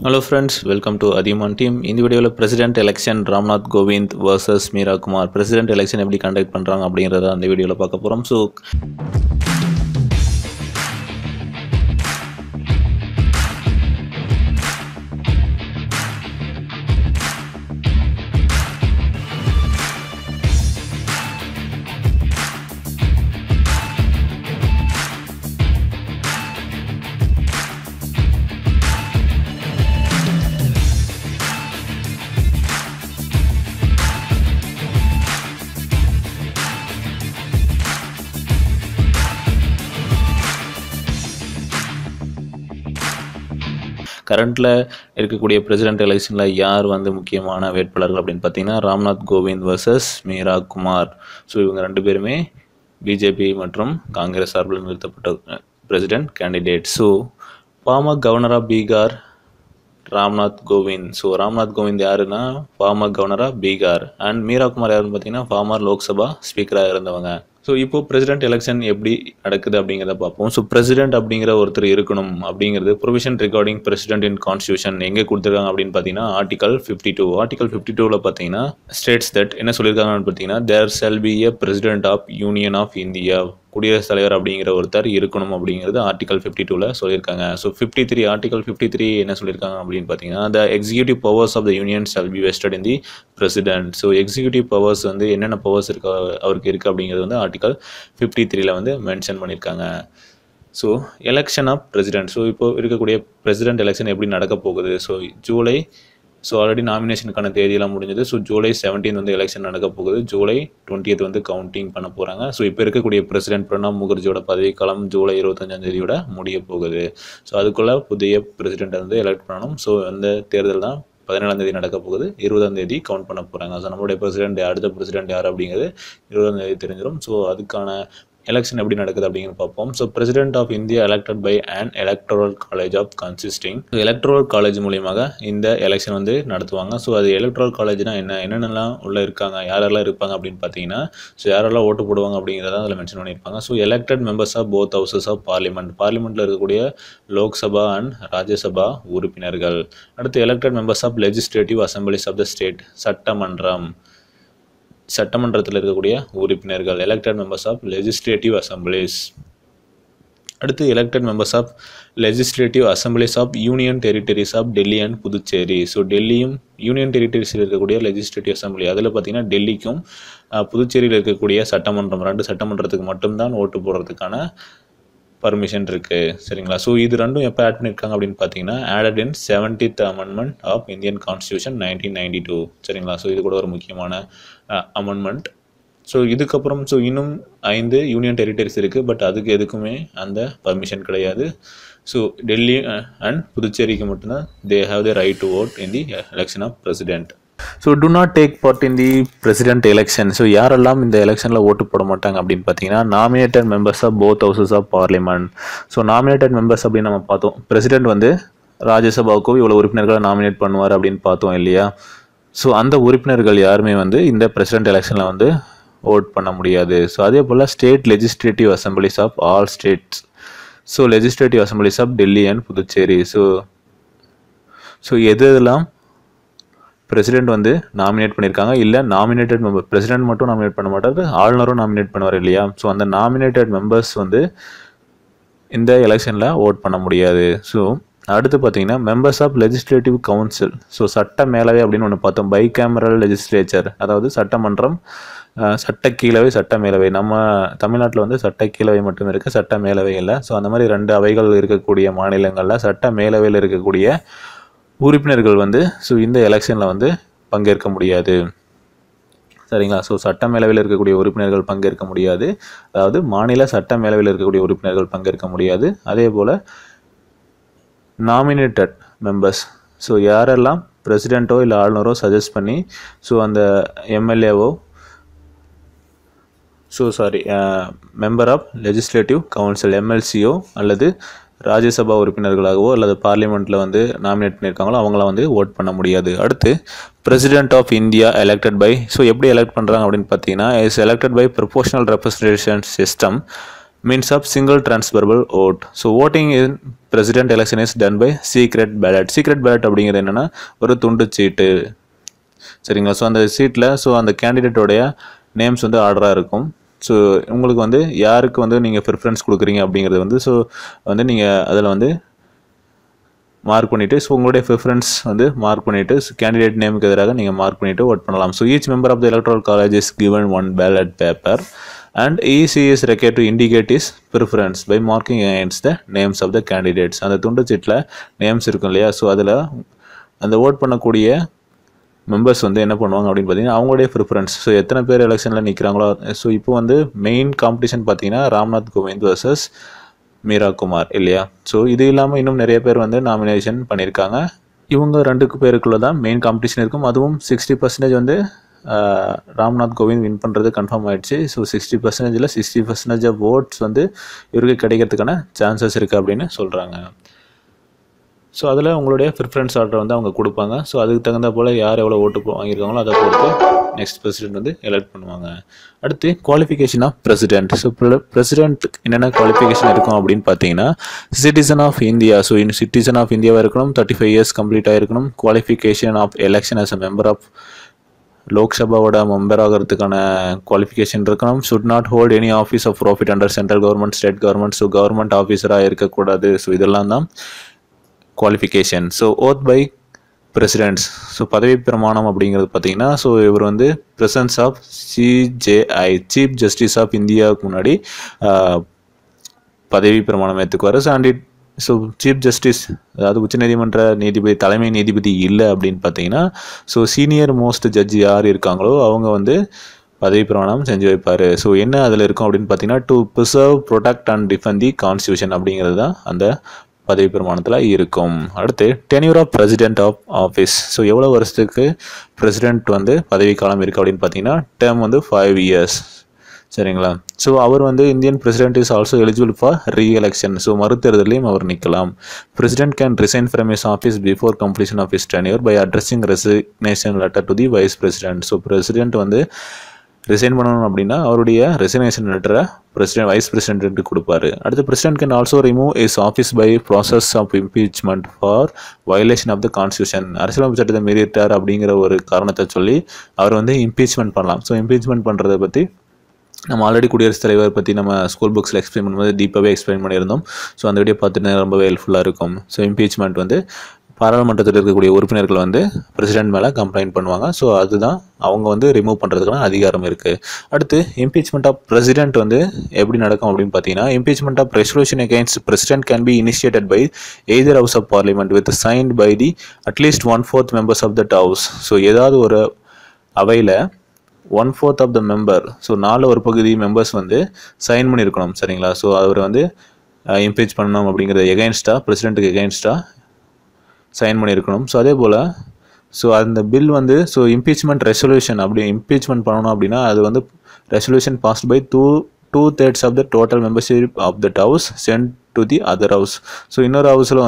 Hello friends, welcome to Adiman team. In the video president election Ramnath Govind versus Meera Kumar. President election எப்படி conduct பண்றாங்க அப்படிங்கறத அந்த வீடியோல பார்க்க போறோம். So கரண்ட்ல இருக்கக்கூடிய பிரசிடென்ட் எலெக்ஷன்ல யார் வந்து முக்கியமான வேட்பாளர்கள் அப்படின்னு பார்த்தீங்கன்னா ராம்நாத் கோவிந்த் வர்சஸ் மீரா குமார். ஸோ இவங்க ரெண்டு பேருமே பிஜேபி மற்றும் காங்கிரஸ் சார்பில் நிறுத்தப்பட்ட president candidate. So former governor of Bihar Ramnath Kovind. So Ramnath Kovind யாருன்னா former governor of Bihar and Meira Kumar யாருன்னு பார்த்தீங்கன்னா ஃபார்மர் லோக்சபா ஸ்பீக்கராக இருந்தவங்க. ஸோ இப்போ பிரசிடென்ட் எலெக்ஷன் எப்படி நடக்குது அப்படிங்கிறத பார்ப்போம். ஸோ பிரசிடென்ட் அப்படிங்கிற ஒருத்தர் இருக்கணும் அப்படிங்கிறது ப்ரொவிஷன் ரிகார்டிங் பிரசிடென்ட் இன் கான்ஸ்டியூஷன் எங்கே கொடுத்துருக்காங்க அப்படின்னு பார்த்தீங்கன்னா ஆர்டிகல் 52. ஆர்டிகல் 52ல பார்த்தீங்கன்னா ஸ்டேட்ஸ் தட் என்ன சொல்லியிருக்காங்கன்னு பார்த்தீங்கன்னா there shall be a president of union of India, குடியரசுத் தலைவர் அப்படிங்கிற ஒருத்தர் இருக்கணும் அப்படிங்கிறது ஆர்டிகல் 52ல சொல்லியிருக்காங்க. ஸோ 53 ஆர்டிகல் 53 என்ன சொல்லியிருக்காங்க அப்படின்னு பார்த்தீங்கன்னா the executive powers of the union shall be vested in the president. So executive powers வந்து என்னென்ன பவர்ஸ் இருக்கு அவருக்கு இருக்குது அப்படிங்கிறது வந்து ஆர்டிகல் 53ல வந்து மென்ஷன் பண்ணியிருக்காங்க. So election of president. So இப்போ இருக்கக்கூடிய பிரசிடென்ட் எலெக்ஷன் எப்படி நடக்க போகுது? ஸோ ஜூலை ஆல்ரெடி நாமினேஷனுக்கான தேதியெல்லாம் முடிஞ்சது. ஸோ ஜூலை 17 வந்து எலெக்ஷன் நடக்க போகுது. ஜூலை 20 வந்து கவுண்டிங் பண்ண போகிறாங்க. ஸோ இப்போ இருக்கக்கூடிய பிரசிடென்ட் பிரணாப் முகர்ஜியோட பதவிக்காலம் ஜூலை 25 முடிய போகுது. ஸோ அதுக்குள்ளே புதிய பிரசிடென்ட்டை வந்து எலெக்ட் பண்ணணும். ஸோ அந்த தேர்தல் தான் 17 நடக்க போகுது. 20 கவுண்ட் பண்ண போகிறாங்க. ஸோ நம்மளுடைய பிரசிடென்ட் அடுத்த பிரசிடென்ட் யார் அப்படிங்கிறது 20 தெரிஞ்சிடும். ஸோ அதுக்கான எலெக்ஷன் எப்படி நடக்குது அப்படிங்கிறது பார்ப்போம். So president of India elected by and electoral college of consisting. Electoral college மூலியமாக இந்த எலெக்ஷன் வந்து நடத்துவாங்க. ஸோ அது எலக்ட்ரல் காலேஜ்னா என்னென்னலாம் உள்ளே இருக்காங்க, யாரெல்லாம் இருப்பாங்க அப்படின்னு பார்த்தீங்கன்னா ஸோ யாரெல்லாம் ஓட்டு போடுவாங்க அப்படிங்கிறத அதில் மென்ஷன் பண்ணியிருப்பாங்க. So elected members of both houses of பார்லிமெண்ட்டில் இருக்கக்கூடிய லோக்சபா அண்ட் ராஜ்யசபா உறுப்பினர்கள். அடுத்து elected members of legislative assemblies of the state, சட்டமன்றத்தில் இருக்கக்கூடிய உறுப்பினர்கள், elected members of legislative assemblies. அடுத்து elected members of legislative assemblies of union territories of Delhi and Puducherry. So டெல்லியும் union டெரிட்டரிஸில் இருக்கக்கூடிய லெஜிஸ்லேட்டிவ் அசம்பிளி, அதில் பார்த்தீங்கன்னா டெல்லிக்கும் புதுச்சேரியில் இருக்கக்கூடிய சட்டமன்றம், ரெண்டு சட்டமன்றத்துக்கு மட்டும்தான் ஓட்டு போடுறதுக்கான பர்மிஷன் இருக்குது. சரிங்களா? ஸோ இது ரெண்டும் எப்போ ஆட் பண்ணியிருக்காங்க அப்படின்னு பார்த்தீங்கன்னா added in 70th amendment of Indian constitution 1992. சரிங்களா? ஸோ இது கூட ஒரு முக்கியமான அமெண்ட்மெண்ட். ஸோ இதுக்கப்புறம் இன்னும் 5 யூனியன் டெரிட்டரிஸ் இருக்குது. பட் அதுக்கு எதுக்குமே அந்த பர்மிஷன் கிடையாது. ஸோ டெல்லி அண்ட் புதுச்சேரிக்கு மட்டும்தான் they have the right to vote in the election of president. So do not take part in the president election. So யாரெல்லாம் இந்த எலெக்ஷனில் ஓட்டு போட மாட்டாங்க அப்படின்னு பார்த்தீங்கன்னா nominated members of both houses of parliament. So nominated members அப்படின்னு நம்ம பார்த்தோம். பிரசிடென்ட் வந்து ராஜ்யசபாவுக்கும் இவ்வளோ உறுப்பினர்களை நாமினேட் பண்ணுவார் அப்படின்னு பார்த்தோம் இல்லையா? ஸோ அந்த உறுப்பினர்கள் யாருமே வந்து இந்த பிரசிடென்ட் எலெக்ஷனில் வந்து ஓட் பண்ண முடியாது. ஸோ அதே போல் state legislative assemblies of all states. So legislative assemblies of Delhi and Puducherry. So எதெல்லாம் பிரசிடென்ட் வந்து நாமினேட் பண்ணியிருக்காங்க, இல்லை நாமினேட்டட் மெம்பர், பிரசிடென்ட் மட்டும் நாமினேட் பண்ண மாட்டார், ஆளுநரும் நாமினேட் பண்ணுவார் இல்லையா? ஸோ அந்த நாமினேட்டட் மெம்பர்ஸ் வந்து இந்த எலெக்ஷனில் ஓட் பண்ண முடியாது. ஸோ அடுத்து பார்த்தீங்கன்னா members of legislative council. So சட்ட மேலவை அப்படின்னு ஒன்று பார்த்தோம். பை கேமரல் லெஜிஸ்லேச்சர், அதாவது சட்டமன்றம், சட்டக்கீழவை, சட்ட மேலவை. நம்ம தமிழ்நாட்டில் வந்து சட்டக்கீழவை மட்டும் இருக்குது, சட்ட மேலவை இல்லை. ஸோ அந்த மாதிரி 2 அவைகள் இருக்கக்கூடிய மாநிலங்களில் சட்ட மேலவையில் இருக்கக்கூடிய உறுப்பினர்கள் வந்து இந்த எலெக்ஷனில் வந்து பங்கேற்க முடியாது. சரிங்களா? ஸோ சட்ட மேலவையில் இருக்கக்கூடிய உறுப்பினர்கள் பங்கேற்க முடியாது. அதாவது மாநில சட்ட மேலவையில் இருக்கக்கூடிய உறுப்பினர்கள் பங்கேற்க முடியாது. அதே போல் நாமினேட்டட் மெம்பர்ஸ், ஸோ யாரெல்லாம் பிரசிடெண்ட்டோ இல்லை ஆளுநரோ சஜஸ்ட் பண்ணி அந்த எம்எல்ஏவோ மெம்பர் ஆஃப் லெஜிஸ்லேட்டிவ் கவுன்சில் எம்எல்சியோ அல்லது ராஜ்யசபா உறுப்பினர்களாகவோ அல்லது பார்லிமெண்ட்டில் வந்து நாமினேட் பண்ணியிருக்காங்களோ அவங்கள வந்து ஓட் பண்ண முடியாது. அடுத்து president of India elected by. எப்படி எலெக்ட் பண்ணுறாங்க அப்படின்னு பார்த்தீங்கன்னா is elected by proportional representation system means of single transferable vote. So voting in president election is done by secret ballot. Secret ballot அப்படிங்கிறது என்னன்னா ஒரு துண்டு சீட்டு, சரிங்களா. ஸோ அந்த சீட்டில் அந்த கேண்டிடேட்டோடைய நேம்ஸ் ஆர்டராக இருக்கும். ஸோ உங்களுக்கு யாருக்கு நீங்கள் ப்ரிஃபரன்ஸ் கொடுக்குறீங்க அப்படிங்கிறது நீங்கள் அதில் மார்க் பண்ணிவிட்டு உங்களுடைய ப்ரிஃபரன்ஸ் மார்க் பண்ணிவிட்டு கேண்டிடேட் நேமுக்கு எதிராக நீங்கள் மார்க் பண்ணிவிட்டு ஓட் பண்ணலாம். So each member of the electoral college is given one ballot paper and EC is required to indicate his preference by marking against the names of the candidates. அந்த துண்டு சீட்டில் names இருக்கும் இல்லையா, so அதில் அந்த vote பண்ணக்கூடிய members என்ன பண்ணுவாங்க அப்படின்னு பார்த்தீங்கன்னா அவங்களுடைய ப்ரிஃபரன்ஸ். ஸோ எத்தனை பேர் எலெக்ஷனில் நிற்கிறாங்களோ, ஸோ இப்போ மெயின் காம்படிஷன் பார்த்தீங்கன்னா ராம்நாத் கோவிந்த் வர்சஸ் மீரா குமார் இல்லையா. ஸோ இது இல்லாமல் இன்னும் நிறைய பேர் நாமினேஷன் பண்ணியிருக்காங்க. இவங்க 2 பேருக்குள்ளே தான் மெயின் காம்படிஷன் இருக்கும். அதுவும் 60% ராம்நாத் கோவிந்த் வின் பண்ணுறது கன்ஃபார்ம் ஆகிடுச்சு. ஸோ 60%ல் 60% ஆஃப் ஓட்ஸ் இவருக்கு கிடைக்கிறதுக்கான சான்சஸ் இருக்குது அப்படின்னு சொல்கிறாங்க. ஸோ அதில் உங்களுடைய ப்ரிஃபரன்ஸ் ஆர்டர் அவங்க கொடுப்பாங்க. ஸோ அதுக்கு தகுந்த போல் யார் எவ்வளோ ஓட்டு வாங்கியிருக்காங்களோ அதை பொறுத்து நெக்ஸ்ட் பிரசிடென்ட் எலெக்ட் பண்ணுவாங்க. அடுத்து qualification of president. So president என்னென்ன குவாலிஃபிகேஷன் இருக்கும் அப்படின்னு பார்த்தீங்கன்னா citizen of India. So citizen of இந்தியாவாக இருக்கணும், 35 இயர்ஸ் கம்ப்ளீட் ஆகிருக்கணும். Qualification of election as a member of லோக்சபாவோட மெம்பர் ஆகிறதுக்கான குவாலிஃபிகேஷன் இருக்கணும். Should not hold any office of profit under central government, state government. So government ஆஃபீஸராக இருக்கக்கூடாது. So இதெல்லாம் தான் qualification. So oath by presidents. So பதவி பிரமாணம் அப்படிங்கிறது பார்த்தீங்கன்னா இவர் presence of CJI chief justice of இந்தியாவுக்கு முன்னாடி பதவி பிரமாணம் ஏற்றுக்குவார். ஸோ சீஃப் ஜஸ்டிஸ், அதாவது உச்சநீதிமன்ற நீதிபதி, தலைமை நீதிபதி இல்லை அப்படின்னு பார்த்தீங்கன்னா சீனியர் மோஸ்ட் ஜட்ஜி யார் இருக்காங்களோ அவங்க பதவி பிரமாணம் செஞ்சு வைப்பார். ஸோ என்ன அதில் இருக்கும் அப்படின்னு பார்த்தீங்கன்னா to preserve, protect and defend the constitution அப்படிங்கிறது தான் அந்த பதவி பிரமாணத்தில் இருக்கும். அடுத்து tenure of president of office. So எவ்வளோ வருஷத்துக்கு பிரசிடென்ட் பதவி காலம் இருக்குது அப்படின்னு பார்த்தீங்கன்னா டேர்ம் 5 இயர்ஸ், சரிங்களா. ஸோ அவர் Indian president is also eligible for reelection. So மறுதேர்தலையும் அவர் நிற்கலாம். President can resign from his office before completion of his tenure by addressing resignation letter to the vice president. So president resign பண்ணணும் அப்படின்னா அவருடைய resignation லெட்டரை vice president கொடுப்பாரு. அடுத்து president can also remove is office by process of impeachment for violation of the constitution. அரசியலமைப்பு சட்டத்தை மீறிட்டார் அப்படிங்கிற ஒரு காரணத்தை சொல்லி அவர் இம்பீச்மெண்ட் பண்ணலாம். ஸோ இம்பீச்மெண்ட் பண்ணுறதை பற்றி நம்ம ஆல்ரெடி குடியரசுத் தலைவர் பற்றி நம்ம ஸ்கூல் புக்ஸில் எக்ஸ்பிளைன் பண்ணும்போது டீப்பாகவே எக்ஸ்பிளைன் பண்ணியிருந்தோம். ஸோ அந்த வீடியோ பார்த்துட்டு ரொம்பவே ஹெல்ப்ஃபுல்லாக இருக்கும். ஸோ இம்பீச்மெண்ட் பாராளுமன்றத்தில் இருக்கக்கூடிய உறுப்பினர்கள் பிரசிடென்ட் மேலே கம்ப்ளைண்ட் பண்ணுவாங்க. ஸோ அதுதான் அவங்க ரிமூவ் பண்ணுறதுக்கான அதிகாரம் இருக்குது. அடுத்து இம்பீச்மெண்ட் ஆஃப் பிரசிடென்ட் எப்படி நடக்கும் அப்படின்னு பார்த்தீங்கன்னா impeachment of resolution against president can be initiated by either house of parliament with signed by the at least 1/4 members of that house. So ஏதாவது ஒரு அவையில் 1/4 of the member, so 4/1 members sign பண்ணியிருக்கணும், சரிங்களா. So அவர் impeach பண்ணணும் அப்படிங்கிறது எகெயின்ஸ்டாக, பிரசிடென்ட்டுக்கு எகெயின்ஸ்டாக sign பண்ணியிருக்கணும். So அதே போல் அந்த பில் இம்பீச்மெண்ட் ரெசல்யூஷன் அப்படி இம்பீச்மெண்ட் பண்ணணும் அப்படின்னா அது resolution passed by 2/3 of the total membership of that house sent to the other house. So இன்னொரு ஹவுஸில்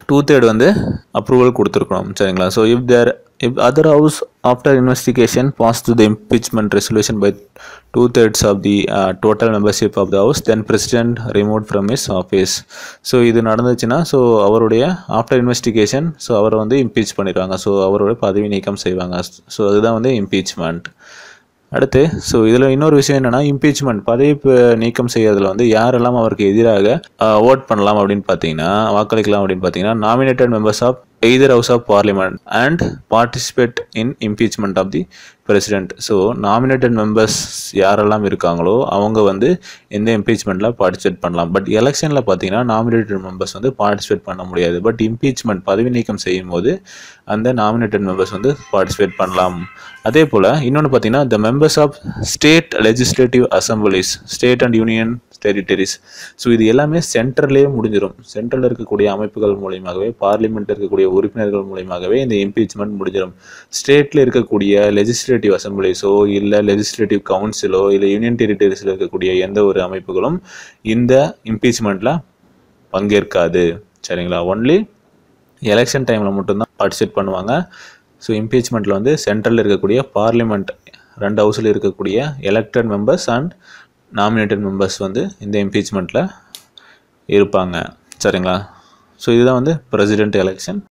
2/3 அப்ரூவல் கொடுத்துருக்கணும், சரிங்களா. So if other house after investigation passed to the impeachment resolution by 2/3 of the total membership of the house, then president removed from his office. So இது நடந்துச்சுன்னா அவருடைய after investigation அவரை impeach பண்ணிடுவாங்க. So அவருடைய பதவி நீக்கம் செய்வாங்க. ஸோ அதுதான் இம்பீச்மெண்ட். அடுத்து இதில் இன்னொரு விஷயம் என்னென்னா இம்பீச்மெண்ட் பதவி நீக்கம் செய்யறதுல யாரெல்லாம் அவருக்கு எதிராக ஓட் பண்ணலாம் அப்படின்னு பார்த்தீங்கன்னா வாக்களிக்கலாம் அப்படின்னு பார்த்தீங்கன்னா nominated members of either house of parliament and participate in impeachment of the president. So nominated members யாரெல்லாம் இருக்காங்களோ அவங்க எந்த இம்பீச்மெண்ட்டில் பார்ட்டிசிபேட் பண்ணலாம். பட் எலெக்ஷனில் பார்த்தீங்கன்னா நாமினேட்டட் மெம்பர்ஸ் பார்ட்டிசிபேட் பண்ண முடியாது. பட் இம்பீச்மெண்ட் பதவி நீக்கம் செய்யும் போது அந்த நாமினேட்டட் மெம்பர்ஸ் பார்ட்டிசிபேட் பண்ணலாம். அதே போல் இன்னொன்று பார்த்தீங்கன்னா the members of state legislative assemblies, state and union territories. So இது எல்லாமே சென்ட்ரல்லே முடிஞ்சிடும். சென்ட்ரலில் இருக்கக்கூடிய அமைப்புகள் மூலியமாகவே, பார்லிமெண்ட் இருக்கக்கூடிய உறுப்பினர்கள் மூலியமாகவே இந்த இம்பீச்மெண்ட் முடிஞ்சிடும். ஸ்டேட்டில் இருக்கக்கூடிய லெஜிஸ்லேட்டிவ் அசம்பிளிஸோ இல்லை லெஜிஸ்லேட்டிவ் கவுன்சிலோ இல்லை யூனியன் டெரிட்டரிஸில் இருக்கக்கூடிய எந்த ஒரு அமைப்புகளும் இந்த இம்பீச்மெண்ட்டில் பங்கேற்காது, சரிங்களா. ஒன்லி எலெக்ஷன் டைமில் மட்டும்தான் பார்ட்டிசிபேட் பண்ணுவாங்க. ஸோ இம்பீச்மெண்ட்டில் சென்ட்ரலில் இருக்கக்கூடிய பார்லிமெண்ட் 2 ஹவுஸில் இருக்கக்கூடிய elected members and nominated members வந்து இந்த இம்பீச்மெண்ட்டில் இருப்பாங்க. சரிங்களா? ஸோ இதுதான் வந்து பிரசிடென்ட் எலெக்ஷன்.